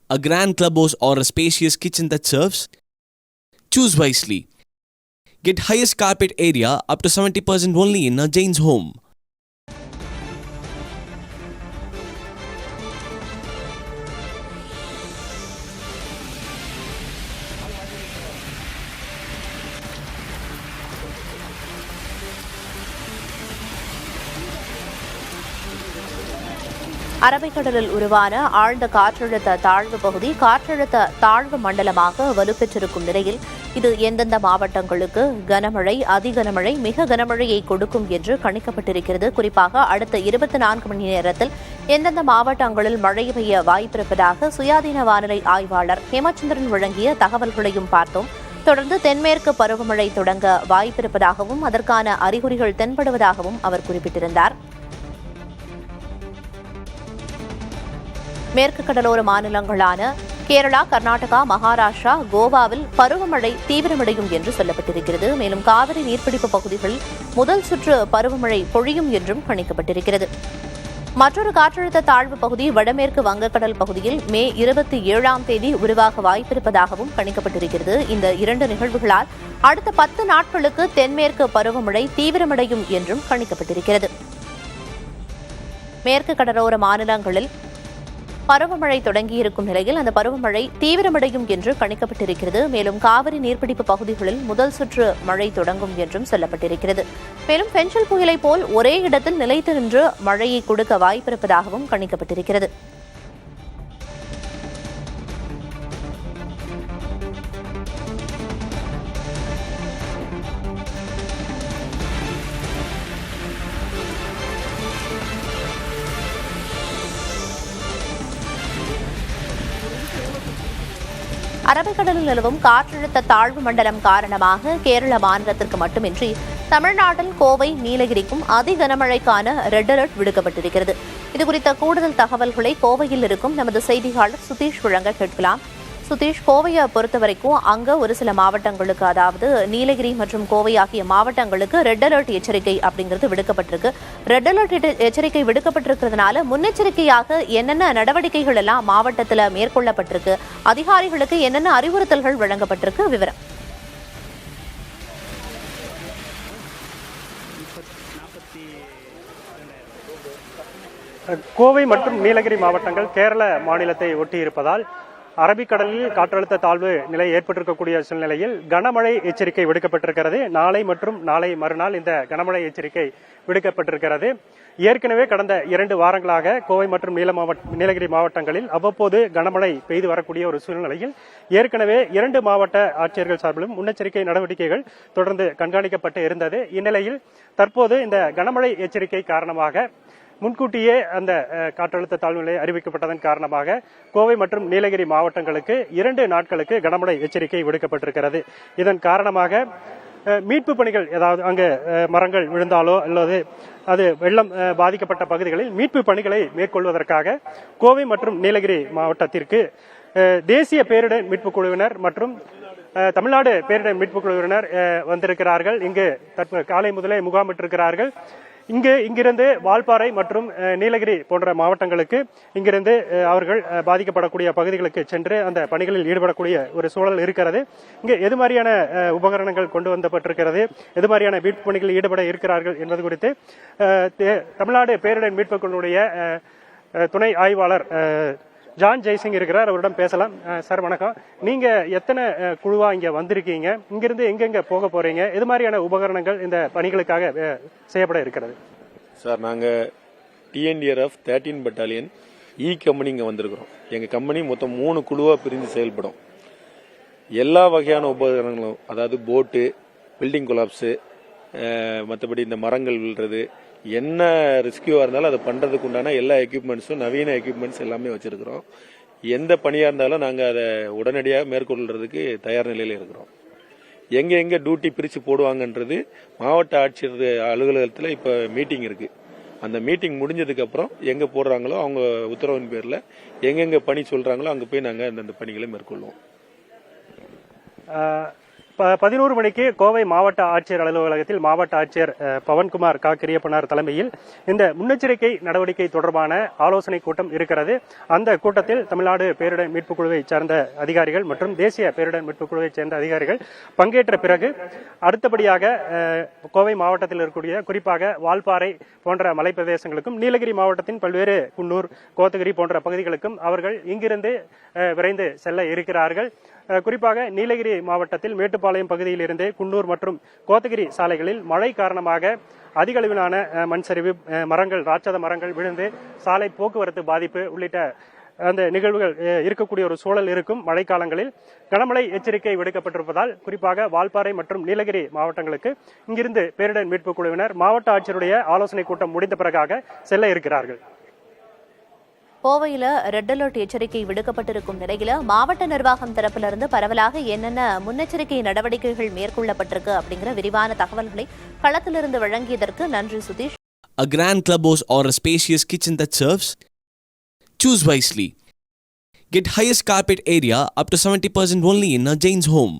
a grand clubhouse, or a spacious kitchen that serves? Choose wisely. Get highest carpet area up to 70% only in a Jain's home. அரபிக்கடலில் உருவான ஆழ்ந்த காற்றழுத்த தாழ்வு பகுதி காற்றழுத்த தாழ்வு மண்டலமாக வலுப்பெற்றிருக்கும் நிலையில் இது எந்தெந்த மாவட்டங்களுக்கு கனமழை, அதிகனமழை, மிக கனமழையை கொடுக்கும் என்று கணிக்கப்பட்டிருக்கிறது. குறிப்பாக அடுத்த 24 மணி நேரத்தில் எந்தெந்த மாவட்டங்களில் மழை பெய்ய வாய்ப்பிருப்பதாக சுயாதீன வானிலை ஆய்வாளர் ஹேமச்சந்திரன் வழங்கிய தகவல்களையும் பார்த்தோம். தொடர்ந்து தென்மேற்கு பருவமழை தொடங்க வாய்ப்பிருப்பதாகவும் அதற்கான அறிகுறிகள் தென்படுவதாகவும் அவர் குறிப்பிட்டிருந்தார். மேற்கு கடலோர மாநிலங்களான கேரளா, கர்நாடகா, மகாராஷ்டிரா, கோவாவில் பருவமழை தீவிரமடையும் என்று சொல்லப்பட்டிருக்கிறது. மேலும் காவிரி நீர்பிடிப்பு பகுதிகளில் முதல் சுற்று பருவமழை பொழியும் என்றும் கணிக்கப்பட்டிருக்கிறது. மற்றொரு காற்றழுத்த தாழ்வு பகுதி வடமேற்கு வங்கக்கடல் பகுதியில் மே 27ஆம் தேதி உருவாக வாய்ப்பிருப்பதாகவும் கணிக்கப்பட்டிருக்கிறது. இந்த 2 நிகழ்வுகளால் அடுத்த 10 நாட்களுக்கு தென்மேற்கு பருவமழை தீவிரமடையும் என்றும் கணிக்கப்பட்டிருக்கிறது. மேற்கு கடலோர மாநிலங்களில் பருவமழை தொடங்கியிருக்கும் நிலையில் அந்த பருவமழை தீவிரமடையும் என்று கணிக்கப்பட்டிருக்கிறது. மேலும் காவிரி நீர்பிடிப்பு பகுதிகளில் முதல் சுற்று மழை தொடங்கும் என்றும் சொல்லப்பட்டிருக்கிறது. மேலும் பென்ஷல் புயலை போல் ஒரே இடத்தில் நிலைத்து நின்று மழையை கொடுக்க வாய்ப்பிருப்பதாகவும் கணிக்கப்பட்டிருக்கிறது. அரபிக்கடலில் நிலவும் காற்றழுத்த தாழ்வு மண்டலம் காரணமாக கேரள மாநிலத்திற்கு மட்டுமின்றி தமிழ்நாட்டில் கோவை, நீலகிரிக்கும் அதி கனமழைக்கான ரெட் அலர்ட் விடுக்கப்பட்டிருக்கிறது. இதுகுறித்த கூடுதல் தகவல்களை கோவையில் இருக்கும் நமது செய்தியாளர் சுதீஷ் வழங்க கேட்கலாம். சுதீஷ், கோவையை பொறுத்தவரைக்கும் அங்க ஒரு சில மாவட்டங்களுக்கு, அதாவது நீலகிரி மற்றும் கோவை ஆகிய மாவட்டங்களுக்கு ரெட் அலர்ட் எச்சரிக்கை அப்படிங்கிறது விடுக்கப்பட்டிருக்கு. ரெட் அலர்ட் எச்சரிக்கை விடுக்கப்பட்டிருக்கிறதுனால முன்னெச்சரிக்கையாக என்னென்ன நடவடிக்கைகள் எல்லாம் மாவட்டத்தில் மேற்கொள்ளப்பட்டிருக்கு, அதிகாரிகளுக்கு என்னென்ன அறிவுறுத்தல்கள் வழங்கப்பட்டிருக்கு, விவரம். கோவை மற்றும் நீலகிரி மாவட்டங்கள் கேரள மாநிலத்தை ஒட்டியிருப்பதால் அரபிக்கடலில் காற்றழுத்த தாழ்வு நிலை ஏற்பட்டிருக்கக்கூடிய சூழ்நிலையில் கனமழை எச்சரிக்கை விடுக்கப்பட்டிருக்கிறது. நாளை மற்றும் நாளை மறுநாள் இந்த கனமழை எச்சரிக்கை விடுக்கப்பட்டிருக்கிறது. ஏற்கனவே கடந்த 2 வாரங்களாக கோவை மற்றும் நீலகிரி மாவட்டங்களில் அவ்வப்போது கனமழை பெய்து வரக்கூடிய ஒரு சூழ்நிலையில் ஏற்கனவே 2 மாவட்ட ஆட்சியர்கள் சார்பிலும் முன்னெச்சரிக்கை நடவடிக்கைகள் தொடர்ந்து கண்காணிக்கப்பட்டு இருந்தது. இந்நிலையில் தற்போது இந்த கனமழை எச்சரிக்கை காரணமாக முன்கூட்டியே அந்த காற்றழுத்த தாழ்வு நிலை அறிவிக்கப்பட்டதன் காரணமாக கோவை மற்றும் நீலகிரி மாவட்டங்களுக்கு 2 நாட்களுக்கு கனமழை எச்சரிக்கை விடுக்கப்பட்டிருக்கிறது. இதன் காரணமாக மீட்பு பணிகள், ஏதாவது அங்கு மரங்கள் விழுந்தாலோ அல்லது அது வெள்ளம் பாதிக்கப்பட்ட பகுதிகளில் மீட்பு பணிகளை மேற்கொள்வதற்காக கோவை மற்றும் நீலகிரி மாவட்டத்திற்கு தேசிய பேரிடர் மீட்புக் குழுவினர் மற்றும் தமிழ்நாடு பேரிடர் மீட்புக் குழுவினர் வந்திருக்கிறார்கள். இங்கு காலை முதலே முகாமிட்டிருக்கிறார்கள். இங்கிருந்து வால்பாறை மற்றும் நீலகிரி போன்ற மாவட்டங்களுக்கு இங்கிருந்து அவர்கள் பாதிக்கப்படக்கூடிய பகுதிகளுக்கு சென்று அந்த பணிகளில் ஈடுபடக்கூடிய ஒரு சூழல் இருக்கிறது. இங்கு எது மாதிரியான உபகரணங்கள் கொண்டு வந்தப்பட்டிருக்கிறது, எது மாதிரியான மீட்பு பணிகளில் ஈடுபட இருக்கிறார்கள் என்பது குறித்து தமிழ்நாடு பேரிடர் மீட்புக் குழுவுடைய துணை ஆய்வாளர் ஜான் ஜெய்சிங் இருக்கிறார். அவரிடம் பேசலாம். சார் வணக்கம். நீங்க எத்தனை குழுவா இங்க வந்திருக்கீங்க, இங்கிருந்து எங்கெங்க போக போறீங்க, எது மாதிரியான உபகரணங்கள் இந்த பணிகளுக்காக செய்யப்பட இருக்கிறது? சார், நாங்க TNDRF 13 பட்டாலியன் கம்பெனி இங்க வந்திருக்கிறோம். எங்க கம்பெனி மொத்தம் 3 குழுவா பிரிஞ்சு செயல்படும். எல்லா வகையான உபகரணங்களும், அதாவது போட்டு, பில்டிங் கொலாப்ஸ், மற்றபடி இந்த மரங்கள் விழுறது, என்ன ரிஸ்கியூவா இருந்தாலும் அதை பண்றதுக்கு உண்டான எல்லா எக்யூப்மெண்ட்ஸும், நவீன எக்யூப்மெண்ட்ஸ் எல்லாமே வச்சிருக்கிறோம். எந்த பணியா இருந்தாலும் நாங்க அதை உடனடியாக மேற்கொள்றதுக்கு தயார் நிலையில இருக்கிறோம். எங்க டியூட்டி பிரிச்சு போடுவாங்கன்றது மாவட்ட ஆட்சியர் அலுவலகத்தில் இப்ப மீட்டிங் இருக்கு. அந்த மீட்டிங் முடிஞ்சதுக்கு அப்புறம் எங்க போடுறாங்களோ அவங்க உத்தரவின் பேர்ல எங்கெங்க பணி சொல்றாங்களோ அங்க போய் நாங்க அந்த பணிகளை மேற்கொள்வோம். 11 மணிக்கு கோவை மாவட்ட ஆட்சியர் அலுவலகத்தில் மாவட்ட ஆட்சியர் பவன்குமார் காக்கிரியப்பனார் தலைமையில் இந்த முன்னெச்சரிக்கை நடவடிக்கை தொடர்பான ஆலோசனை கூட்டம் இருக்கிறது. அந்த கூட்டத்தில் தமிழ்நாடு பேரிடர் மீட்புக் குழுவை சேர்ந்த அதிகாரிகள் மற்றும் தேசிய பேரிடர் மீட்புக் குழுவை சேர்ந்த அதிகாரிகள் பங்கேற்ற பிறகு அடுத்தபடியாக கோவை மாவட்டத்தில் இருக்கக்கூடிய குறிப்பாக வால்பாறை போன்ற மலைப்பிரதேசங்களுக்கும் நீலகிரி மாவட்டத்தின் பல்வேறு குன்னூர், கோத்தகிரி போன்ற பகுதிகளுக்கும் அவர்கள் இங்கிருந்து விரைந்து செல்ல இருக்கிறார்கள். குறிப்பாக நீலகிரி மாவட்டத்தில் மேட்டுப்பாளையம் பகுதியில் இருந்து குன்னூர் மற்றும் கோத்தகிரி சாலைகளில் மழை காரணமாக அதிக அளவிலான மண் சரிவு, மரங்கள், ராட்சத மரங்கள் விழுந்து சாலை போக்குவரத்து பாதிப்பு உள்ளிட்ட அந்த நிகழ்வுகள் இருக்கக்கூடிய ஒரு சூழல் இருக்கும். மழைக்காலங்களில் கனமழை எச்சரிக்கை விடுக்கப்பட்டிருப்பதால் குறிப்பாக வால்பாறை மற்றும் நீலகிரி மாவட்டங்களுக்கு இங்கிருந்து பேரிடர் மீட்புக் குழுவினர் மாவட்ட ஆட்சியருடைய ஆலோசனை கூட்டம் முடிந்த பிறகாக செல்ல இருக்கிறார்கள். கோவையில ரெட் அலர்ட் எச்சரிக்கை விடுக்கப்பட்டிருக்கும் நிலையில மாவட்ட நிர்வாகம் தரப்பிலிருந்து பரவலாக என்னென்ன முன்னெச்சரிக்கை நடவடிக்கைகள் மேற்கொள்ளப்பட்டிருக்கு அப்படிங்கிற விரிவான தகவல்களை களத்திலிருந்து வழங்கியதற்கு நன்றி Sudhish. A grand clubhouse or a spacious kitchen that serves? Choose wisely. Get highest carpet area up to 70% only in a Jain's home.